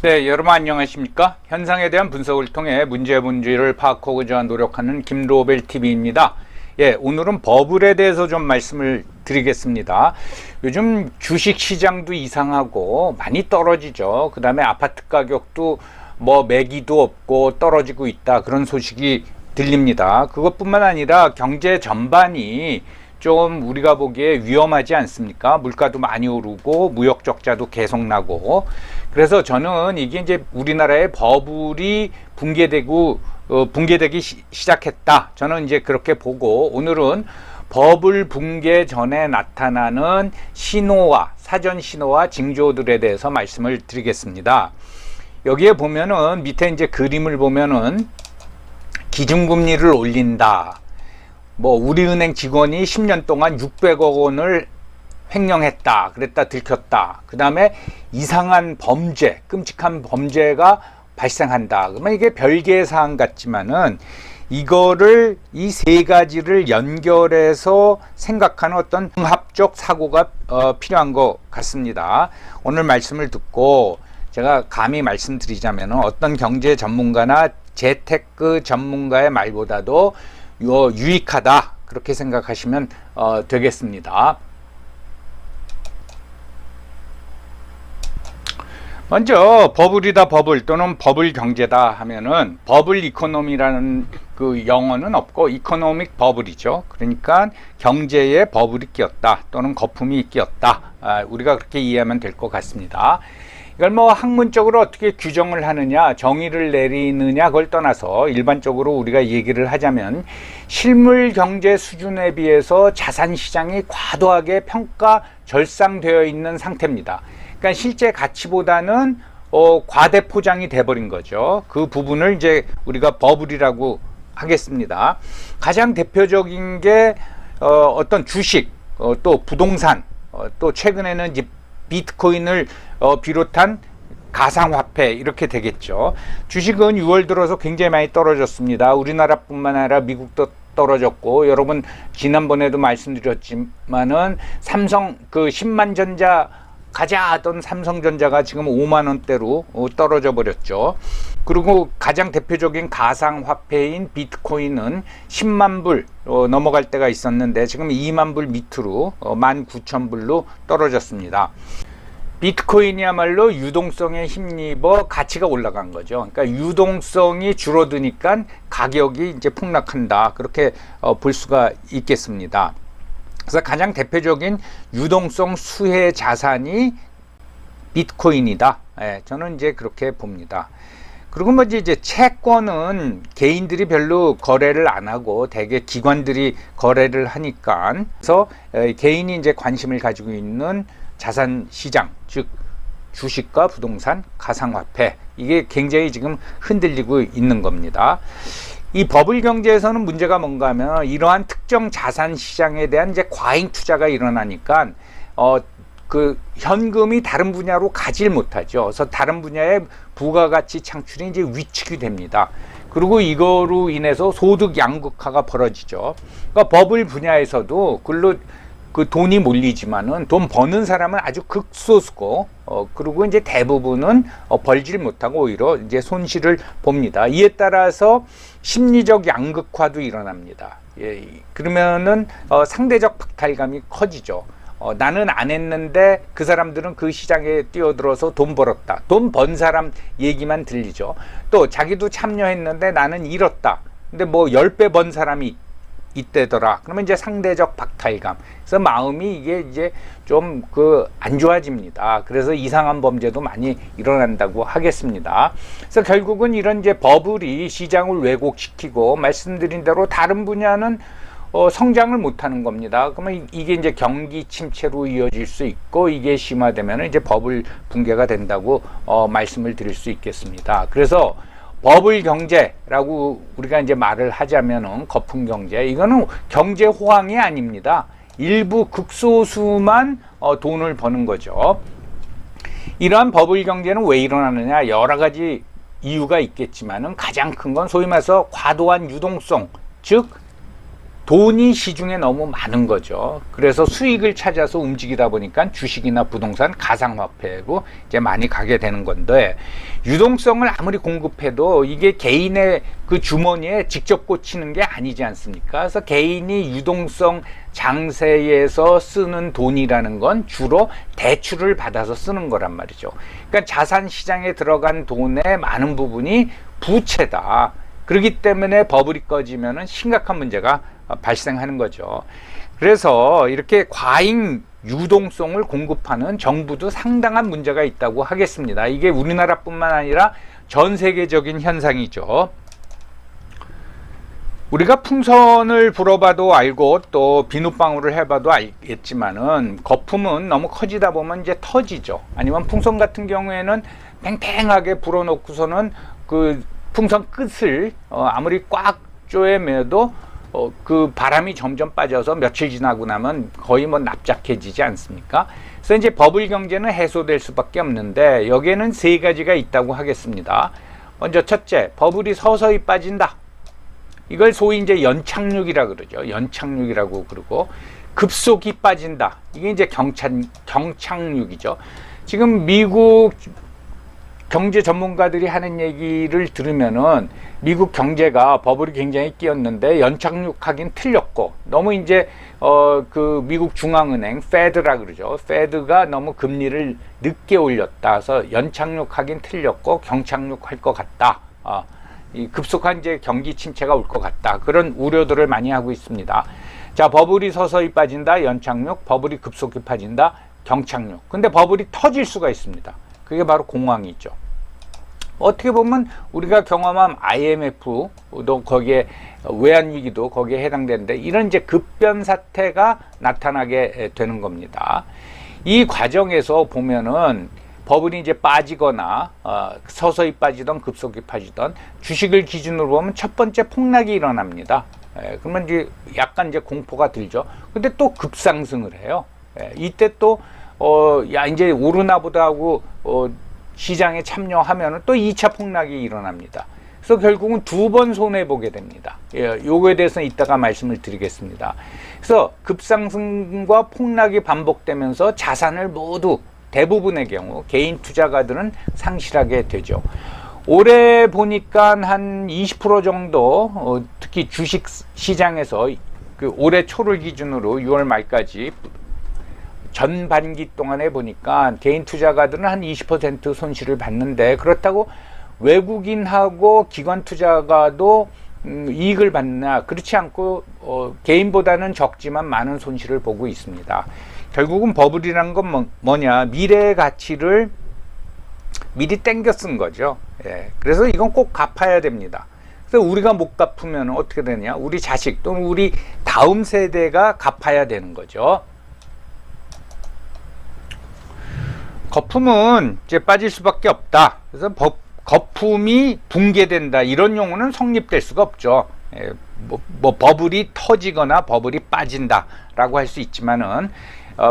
네, 여러분 안녕하십니까? 현상에 대한 분석을 통해 문제의 본질을 파악하고자 노력하는 김로벨TV입니다. 예, 오늘은 버블에 대해서 좀 말씀을 드리겠습니다. 요즘 주식 시장도 이상하고 많이 떨어지죠. 그 다음에 아파트 가격도 뭐 매기도 없고 떨어지고 있다, 그런 소식이 들립니다. 그것뿐만 아니라 경제 전반이 좀 우리가 보기에 위험하지 않습니까? 물가도 많이 오르고 무역 적자도 계속 나고. 그래서 저는 이게 이제 우리나라의 버블이 붕괴되기 시작했다. 저는 이제 그렇게 보고, 오늘은 버블 붕괴 전에 나타나는 신호와 사전 신호와 징조들에 대해서 말씀을 드리겠습니다. 여기에 보면은 밑에 이제 그림을 보면은 기준금리를 올린다. 뭐 우리은행 직원이 10년 동안 600억 원을 횡령했다, 그랬다 들켰다. 그 다음에 이상한 범죄, 끔찍한 범죄가 발생한다. 그러면 이게 별개의 사안 같지만은 이거를 이 세 가지를 연결해서 생각하는 어떤 종합적 사고가 필요한 것 같습니다. 오늘 말씀을 듣고 제가 감히 말씀드리자면 어떤 경제 전문가나 재테크 전문가의 말보다도 유익하다, 그렇게 생각하시면 되겠습니다. 먼저 버블이다, 버블 또는 버블 경제다 하면은 버블 이코노미라는 그 영어는 없고 이코노믹 버블이죠. 그러니까 경제에 버블이 끼었다 또는 거품이 끼었다, 우리가 그렇게 이해하면 될 것 같습니다. 이걸 뭐 학문적으로 어떻게 규정을 하느냐, 정의를 내리느냐, 그걸 떠나서 일반적으로 우리가 얘기를 하자면 실물 경제 수준에 비해서 자산 시장이 과도하게 평가 절상되어 있는 상태입니다. 그러니까 실제 가치보다는 과대 포장이 돼버린 거죠. 그 부분을 이제 우리가 버블이라고 하겠습니다. 가장 대표적인 게 어떤 주식, 또 부동산, 또 최근에는 이제 비트코인을 비롯한 가상화폐, 이렇게 되겠죠. 주식은 6월 들어서 굉장히 많이 떨어졌습니다. 우리나라뿐만 아니라 미국도 떨어졌고, 여러분 지난번에도 말씀드렸지만은 삼성 그 10만 전자 가자 하던 삼성전자가 지금 5만 원대로 떨어져 버렸죠. 그리고 가장 대표적인 가상화폐인 비트코인은 10만 불 넘어갈 때가 있었는데 지금 2만 불 밑으로 19,000불로 떨어졌습니다. 비트코인이야말로 유동성에 힘입어 가치가 올라간 거죠. 그러니까 유동성이 줄어드니까 가격이 이제 폭락한다, 그렇게 볼 수가 있겠습니다. 그래서 가장 대표적인 유동성 수혜 자산이 비트코인이다. 저는 이제 그렇게 봅니다. 그리고 뭐 이제 채권은 개인들이 별로 거래를 안 하고 대개 기관들이 거래를 하니까, 그래서 개인이 이제 관심을 가지고 있는 자산 시장, 즉 주식과 부동산, 가상화폐, 이게 굉장히 지금 흔들리고 있는 겁니다. 이 버블 경제에서는 문제가 뭔가 하면 이러한 특정 자산 시장에 대한 이제 과잉 투자가 일어나니까 그 현금이 다른 분야로 가질 못하죠. 그래서 다른 분야의 부가가치 창출이 이제 위축이 됩니다. 그리고 이거로 인해서 소득 양극화가 벌어지죠. 그러니까 버블 분야에서도 그 돈이 몰리지만은 돈 버는 사람은 아주 극소수고, 그리고 이제 대부분은 벌질 못하고 오히려 이제 손실을 봅니다. 이에 따라서 심리적 양극화도 일어납니다. 예, 그러면은 상대적 박탈감이 커지죠. 나는 안 했는데 그 사람들은 그 시장에 뛰어들어서 돈 벌었다. 돈 번 사람 얘기만 들리죠. 또 자기도 참여했는데 나는 잃었다. 근데 뭐 10배 번 사람이 이때더라. 그러면 이제 상대적 박탈감. 그래서 마음이 이게 이제 좀 안 좋아집니다. 그래서 이상한 범죄도 많이 일어난다고 하겠습니다. 그래서 결국은 이런 이제 버블이 시장을 왜곡시키고, 말씀드린 대로 다른 분야는 성장을 못하는 겁니다. 그러면 이게 이제 경기 침체로 이어질 수 있고, 이게 심화되면 이제 버블 붕괴가 된다고 말씀을 드릴 수 있겠습니다. 그래서 버블 경제라고 우리가 이제 말을 하자면은 거품 경제, 이거는 경제 호황이 아닙니다. 일부 극소수만 돈을 버는 거죠. 이러한 버블 경제는 왜 일어나느냐, 여러 가지 이유가 있겠지만은 가장 큰 건 소위 말해서 과도한 유동성, 즉 돈이 시중에 너무 많은 거죠. 그래서 수익을 찾아서 움직이다 보니까 주식이나 부동산, 가상화폐로 이제 많이 가게 되는 건데, 유동성을 아무리 공급해도 이게 개인의 그 주머니에 직접 꽂히는 게 아니지 않습니까? 그래서 개인이 유동성 장세에서 쓰는 돈이라는 건 주로 대출을 받아서 쓰는 거란 말이죠. 그러니까 자산 시장에 들어간 돈의 많은 부분이 부채다. 그렇기 때문에 버블이 꺼지면은 심각한 문제가 발생하는 거죠. 그래서 이렇게 과잉 유동성을 공급하는 정부도 상당한 문제가 있다고 하겠습니다. 이게 우리나라뿐만 아니라 전 세계적인 현상이죠. 우리가 풍선을 불어봐도 알고 또 비눗방울을 해봐도 알겠지만은 거품은 너무 커지다 보면 이제 터지죠. 아니면 풍선 같은 경우에는 팽팽하게 불어놓고서는 그 풍선 끝을 아무리 꽉 조여매도 그 바람이 점점 빠져서 며칠 지나고 나면 거의 뭐 납작해지지 않습니까? 그래서 이제 버블 경제는 해소될 수밖에 없는데 여기에는 세 가지가 있다고 하겠습니다. 먼저 첫째, 버블이 서서히 빠진다. 이걸 소위 이제 연착륙이라 그러죠. 연착륙이라고 그러고, 급속히 빠진다. 이게 이제 경착륙이죠. 지금 미국 경제 전문가들이 하는 얘기를 들으면은 미국 경제가 버블이 굉장히 끼었는데 연착륙하긴 틀렸고, 너무 이제 그 미국 중앙은행 페드라 그러죠. 페드가 너무 금리를 늦게 올렸다. 그래서 연착륙하긴 틀렸고 경착륙할 것 같다. 이 급속한 이제 경기 침체가 올 것 같다. 그런 우려들을 많이 하고 있습니다. 자, 버블이 서서히 빠진다, 연착륙, 버블이 급속히 빠진다, 경착륙. 근데 버블이 터질 수가 있습니다. 그게 바로 공황이죠. 어떻게 보면 우리가 경험한 IMF도 거기에 외환위기도 거기에 해당되는데, 이런 이제 급변 사태가 나타나게 되는 겁니다. 이 과정에서 보면은 버블이 이제 빠지거나 서서히 빠지던 급속히 빠지던, 주식을 기준으로 보면 첫 번째 폭락이 일어납니다. 그러면 이제 약간 이제 공포가 들죠. 근데 또 급상승을 해요. 이때 또 야 이제 오르나 보다 하고 시장에 참여하면 또 2차 폭락이 일어납니다. 그래서 결국은 두 번 손해보게 됩니다. 요거에 대해서는 이따가 말씀을 드리겠습니다. 그래서 급상승과 폭락이 반복되면서 자산을 모두, 대부분의 경우 개인 투자가들은 상실하게 되죠. 올해 보니까 한 20% 정도, 특히 주식 시장에서 그 올해 초를 기준으로 6월 말까지 전반기 동안에 보니까 개인 투자가들은 한 20% 손실을 받는데, 그렇다고 외국인하고 기관 투자가도 이익을 받나? 그렇지 않고 개인보다는 적지만 많은 손실을 보고 있습니다. 결국은 버블이란 건 뭐냐? 미래의 가치를 미리 땡겨 쓴 거죠. 그래서 이건 꼭 갚아야 됩니다. 그래서 우리가 못 갚으면 어떻게 되냐? 우리 자식 또는 우리 다음 세대가 갚아야 되는 거죠. 거품은 이제 빠질 수밖에 없다. 그래서 거품이 붕괴된다, 이런 용어는 성립될 수가 없죠. 뭐 버블이 터지거나 버블이 빠진다라고 할 수 있지만은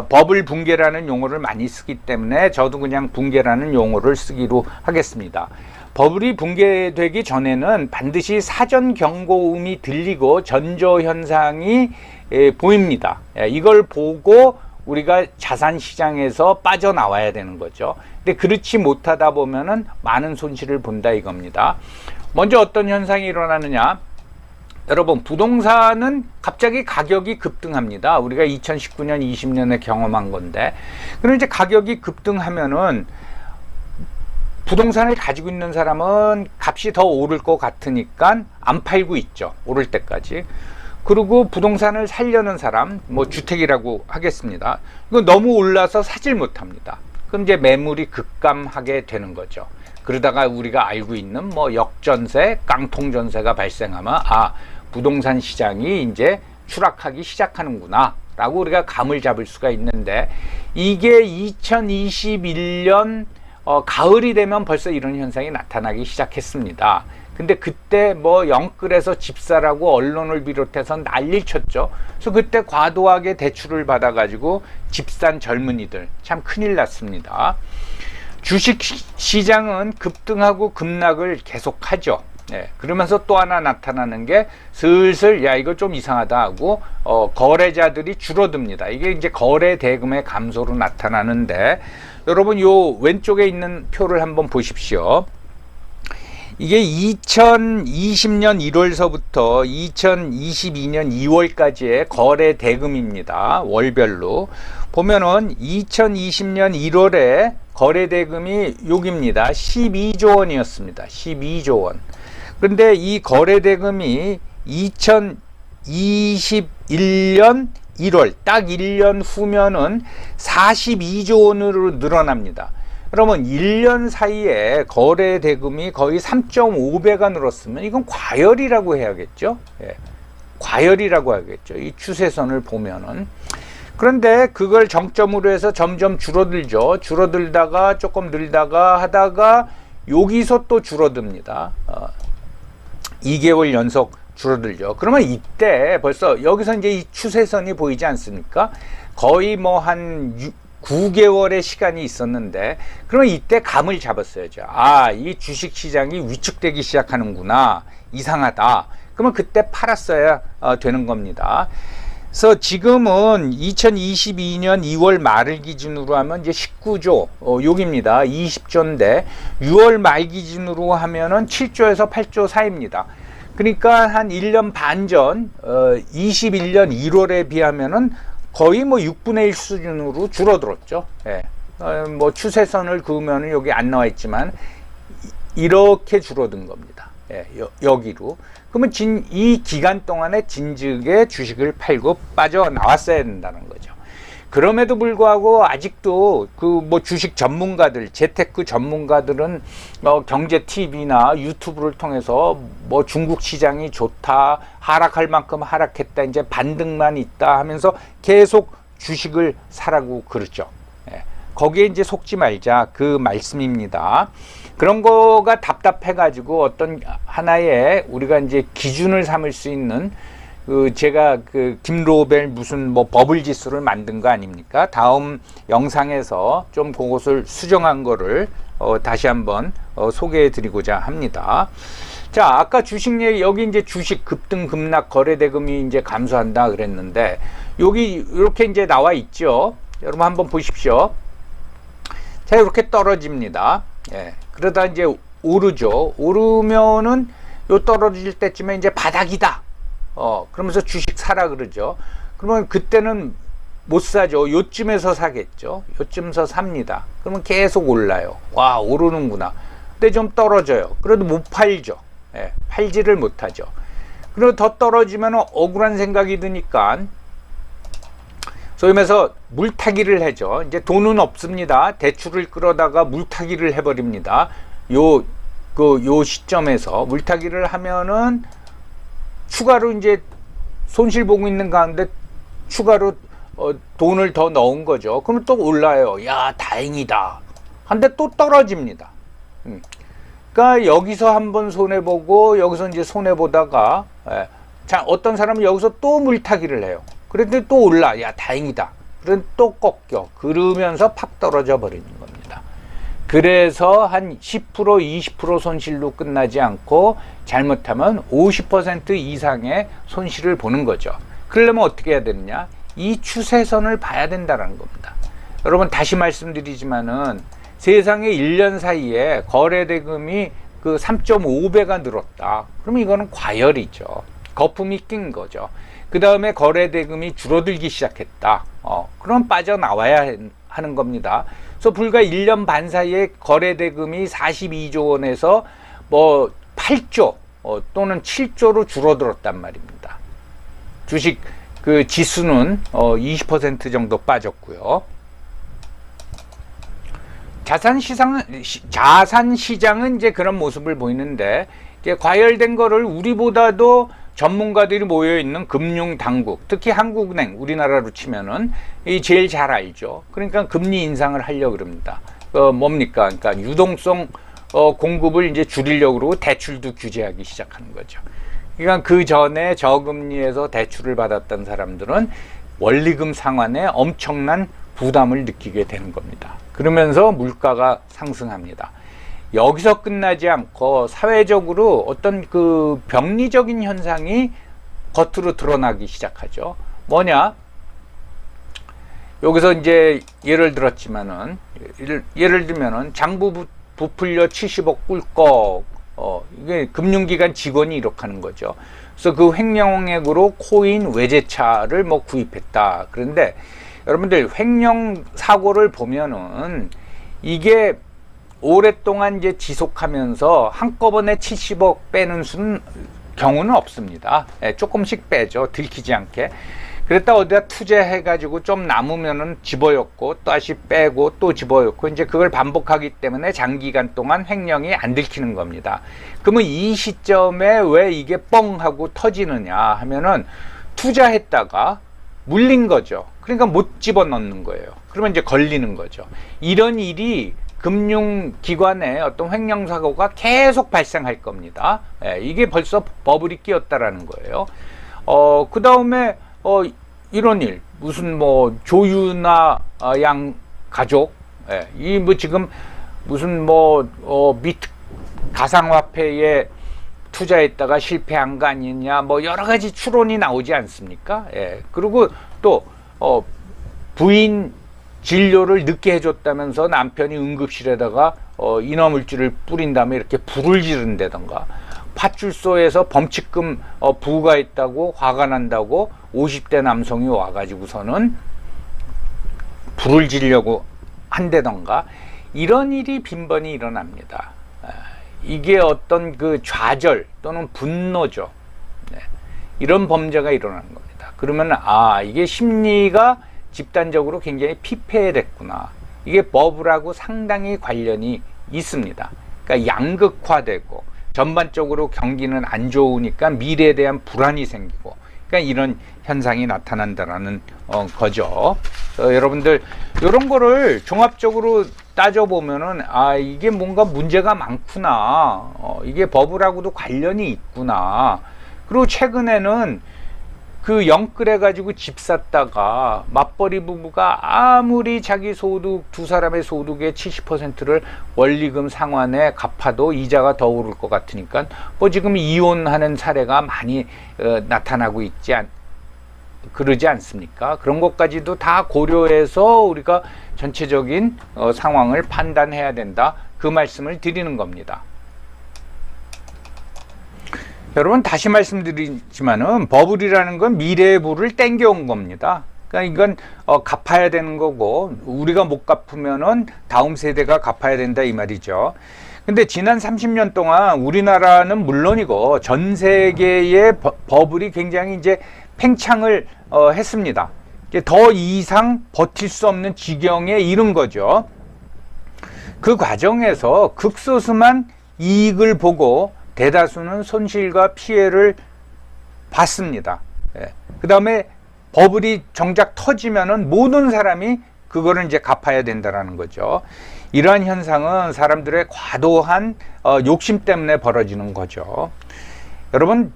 버블 붕괴라는 용어를 많이 쓰기 때문에 저도 그냥 붕괴라는 용어를 쓰기로 하겠습니다. 버블이 붕괴되기 전에는 반드시 사전 경고음이 들리고 전조 현상이 보입니다. 이걸 보고 우리가 자산 시장에서 빠져나와야 되는 거죠. 근데 그렇지 못하다 보면은 많은 손실을 본다 이겁니다. 먼저 어떤 현상이 일어나느냐? 여러분, 부동산은 갑자기 가격이 급등합니다. 우리가 2019년, 20년에 경험한 건데, 그럼 이제 가격이 급등하면은 부동산을 가지고 있는 사람은 값이 더 오를 것 같으니까 안 팔고 있죠. 오를 때까지. 그리고 부동산을 살려는 사람, 뭐 주택이라고 하겠습니다. 이거 너무 올라서 사질 못합니다. 그럼 이제 매물이 급감하게 되는 거죠. 그러다가 우리가 알고 있는 뭐 역전세, 깡통전세가 발생하면 부동산 시장이 이제 추락하기 시작하는구나 라고 우리가 감을 잡을 수가 있는데, 이게 2021년 가을이 되면 벌써 이런 현상이 나타나기 시작했습니다. 근데 그때 뭐 영끌에서 집사라고 언론을 비롯해서 난리를 쳤죠. 그래서 그때 과도하게 대출을 받아가지고 집 산 젊은이들 참 큰일 났습니다. 주식 시장은 급등하고 급락을 계속하죠. 그러면서 또 하나 나타나는 게 슬슬 야 이거 좀 이상하다 하고 거래자들이 줄어듭니다. 이게 이제 거래 대금의 감소로 나타나는데 여러분 요 왼쪽에 있는 표를 한번 보십시오. 이게 2020년 1월서부터 2022년 2월까지의 거래 대금입니다. 월별로 보면은 2020년 1월에 거래 대금이 여기입니다. 12조 원이었습니다. 12조 원. 그런데 이 거래 대금이 2021년 1월 딱 1년 후면은 42조 원으로 늘어납니다. 그러면 1년 사이에 거래 대금이 거의 3.5배가 늘었으면 이건 과열이라고 해야겠죠. 과열이라고 하겠죠. 이 추세선을 보면은. 그런데 그걸 정점으로 해서 점점 줄어들죠. 줄어들다가 조금 늘다가 하다가 여기서 또 줄어듭니다. 2개월 연속 줄어들죠. 그러면 이때 벌써 여기서 이제 이 추세선이 보이지 않습니까? 거의 뭐 한 9개월의 시간이 있었는데 그러면 이때 감을 잡았어야죠. 아, 이 주식 시장이 위축되기 시작하는구나. 이상하다. 그러면 그때 팔았어야 되는 겁니다. 그래서 지금은 2022년 2월 말을 기준으로 하면 이제 19조 여기입니다. 20조인데 6월 말 기준으로 하면은 7조에서 8조 사이입니다. 그러니까 한 1년 반 전 21년 1월에 비하면은 거의 뭐 6분의 1 수준으로 줄어들었죠. 뭐 추세선을 그으면 여기 안 나와 있지만 이렇게 줄어든 겁니다. 여기로. 그러면 이 기간 동안에 진즉에 주식을 팔고 빠져나왔어야 된다는 거죠. 그럼에도 불구하고 아직도 그 뭐 주식 전문가들, 재테크 전문가들은 경제 TV나 유튜브를 통해서 뭐 중국 시장이 좋다, 하락할 만큼 하락했다, 이제 반등만 있다 하면서 계속 주식을 사라고 그러죠. 거기에 이제 속지 말자 그 말씀입니다. 그런 거가 답답해가지고 어떤 하나의 우리가 이제 기준을 삼을 수 있는 제가 김로벨 무슨 뭐 버블 지수를 만든 거 아닙니까? 다음 영상에서 좀 그것을 수정한 거를 다시 한번 소개해 드리고자 합니다. 자, 아까 주식 여기 이제 주식 급등 급락 거래 대금이 이제 감소한다 그랬는데 여기 이렇게 이제 나와 있죠. 여러분 한번 보십시오. 자, 이렇게 떨어집니다. 그러다 이제 오르죠. 오르면은 요 떨어질 때쯤에 이제 바닥이다. 그러면서 주식 사라 그러죠. 그러면 그때는 못 사죠. 요쯤에서 사겠죠. 요쯤에서 삽니다. 그러면 계속 올라요. 와, 오르는구나. 근데 좀 떨어져요. 그래도 못 팔죠. 팔지를 못하죠. 그리고 더 떨어지면 억울한 생각이 드니까 소위 말해서 물타기를 하죠. 이제 돈은 없습니다. 대출을 끌어다가 물타기를 해버립니다. 요 시점에서 물타기를 하면은 추가로 이제 손실 보고 있는 가운데 추가로 돈을 더 넣은 거죠. 그러면 또 올라요. 야, 다행이다. 한데 또 떨어집니다. 그러니까 여기서 한번 손해보고 여기서 이제 손해보다가 자, 어떤 사람은 여기서 또 물타기를 해요. 그런데 또 올라. 야, 다행이다. 그런데 또 꺾여. 그러면서 팍 떨어져 버리는 겁니다. 그래서 한 10% 20% 손실로 끝나지 않고 잘못하면 50% 이상의 손실을 보는 거죠. 그러려면 어떻게 해야 되느냐? 이 추세선을 봐야 된다는 겁니다. 여러분 다시 말씀드리지만은 세상에 1년 사이에 거래 대금이 그 3.5배가 늘었다. 그러면 이거는 과열이죠. 거품이 낀 거죠. 그 다음에 거래 대금이 줄어들기 시작했다. 그럼 빠져나와야 하는 겁니다. 그래서 불과 1년 반 사이에 거래 대금이 42조 원에서 뭐 8조 또는 7조로 줄어들었단 말입니다. 주식 그 지수는 20% 정도 빠졌고요. 자산 시장은 이제 그런 모습을 보이는데 이제 과열된 거를 우리보다도 전문가들이 모여 있는 금융 당국, 특히 한국은행, 우리나라로 치면은 이 제일 잘 알죠. 그러니까 금리 인상을 하려고 그럽니다. 뭡니까? 그러니까 유동성 공급을 이제 줄이려고 그러고 대출도 규제하기 시작하는 거죠. 그러니까 그 전에 저금리에서 대출을 받았던 사람들은 원리금 상환에 엄청난 부담을 느끼게 되는 겁니다. 그러면서 물가가 상승합니다. 여기서 끝나지 않고 사회적으로 어떤 그 병리적인 현상이 겉으로 드러나기 시작하죠. 뭐냐? 여기서 이제 예를 들었지만은, 예를 들면은 장부 부풀려 70억 꿀꺽, 이게 금융기관 직원이 이렇게 하는 거죠. 그래서 그 횡령액으로 코인 외제차를 뭐 구입했다. 그런데 여러분들 횡령 사고를 보면은 이게 오랫동안 이제 지속하면서 한꺼번에 70억 빼는 경우는 없습니다. 조금씩 빼죠. 들키지 않게. 그랬다 어디다 투자해가지고 좀 남으면은 집어였고 또 다시 빼고 또 집어였고 이제 그걸 반복하기 때문에 장기간 동안 횡령이 안 들키는 겁니다. 그러면 이 시점에 왜 이게 뻥 하고 터지느냐 하면은 투자했다가 물린 거죠. 그러니까 못 집어넣는 거예요. 그러면 이제 걸리는 거죠. 이런 일이 금융기관에 어떤 횡령사고가 계속 발생할 겁니다. 이게 벌써 버블이 끼었다라는 거예요. 그 다음에 이런 일, 무슨 뭐 조유나 양 가족, 이 뭐 지금 무슨 뭐 가상화폐에 투자했다가 실패한 거 아니냐, 뭐 여러 가지 추론이 나오지 않습니까? 그리고 또 부인 진료를 늦게 해줬다면서 남편이 응급실에다가 인화물질을 뿌린 다음에 이렇게 불을 지른다던가, 파출소에서 범칙금 부과했다고 화가 난다고 50대 남성이 와가지고서는 불을 지르려고 한다던가, 이런 일이 빈번히 일어납니다. 이게 어떤 그 좌절 또는 분노죠. 이런 범죄가 일어나는 겁니다. 그러면 이게 심리가 집단적으로 굉장히 피폐됐구나. 이게 버블하고 상당히 관련이 있습니다. 그러니까 양극화되고 전반적으로 경기는 안 좋으니까 미래에 대한 불안이 생기고, 그러니까 이런 현상이 나타난다라는 거죠. 여러분들 이런 거를 종합적으로 따져보면은 이게 뭔가 문제가 많구나, 이게 버블하고도 관련이 있구나. 그리고 최근에는 그 영끌해 가지고 집 샀다가 맞벌이 부부가 아무리 자기 소득, 두 사람의 소득의 70%를 원리금 상환에 갚아도 이자가 더 오를 것 같으니까 뭐 지금 이혼하는 사례가 많이 나타나고 그러지 않습니까? 그런 것까지도 다 고려해서 우리가 전체적인 상황을 판단해야 된다, 그 말씀을 드리는 겁니다. 여러분, 다시 말씀드리지만은 버블이라는 건 미래의 부를 땡겨온 겁니다. 그러니까 이건 갚아야 되는 거고, 우리가 못 갚으면은 다음 세대가 갚아야 된다 이 말이죠. 근데 지난 30년 동안 우리나라는 물론이고 전 세계의 버블이 굉장히 이제 팽창을 했습니다. 더 이상 버틸 수 없는 지경에 이른 거죠. 그 과정에서 극소수만 이익을 보고 대다수는 손실과 피해를 봤습니다. 그 다음에 버블이 정작 터지면은 모든 사람이 그거를 이제 갚아야 된다라는 거죠. 이러한 현상은 사람들의 과도한 욕심 때문에 벌어지는 거죠. 여러분,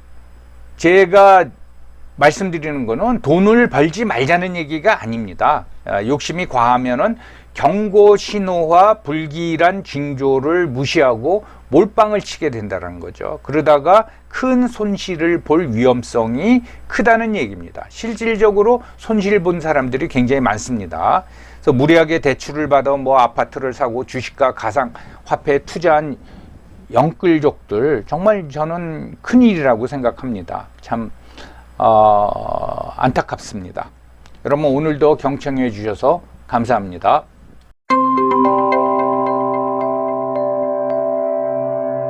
제가 말씀드리는 거는 돈을 벌지 말자는 얘기가 아닙니다. 욕심이 과하면은 경고 신호와 불길한 징조를 무시하고 몰빵을 치게 된다는 거죠. 그러다가 큰 손실을 볼 위험성이 크다는 얘기입니다. 실질적으로 손실 본 사람들이 굉장히 많습니다. 그래서 무리하게 대출을 받아 뭐 아파트를 사고 주식과 가상 화폐에 투자한 영끌족들, 정말 저는 큰일이라고 생각합니다. 참 안타깝습니다. 여러분, 오늘도 경청해 주셔서 감사합니다.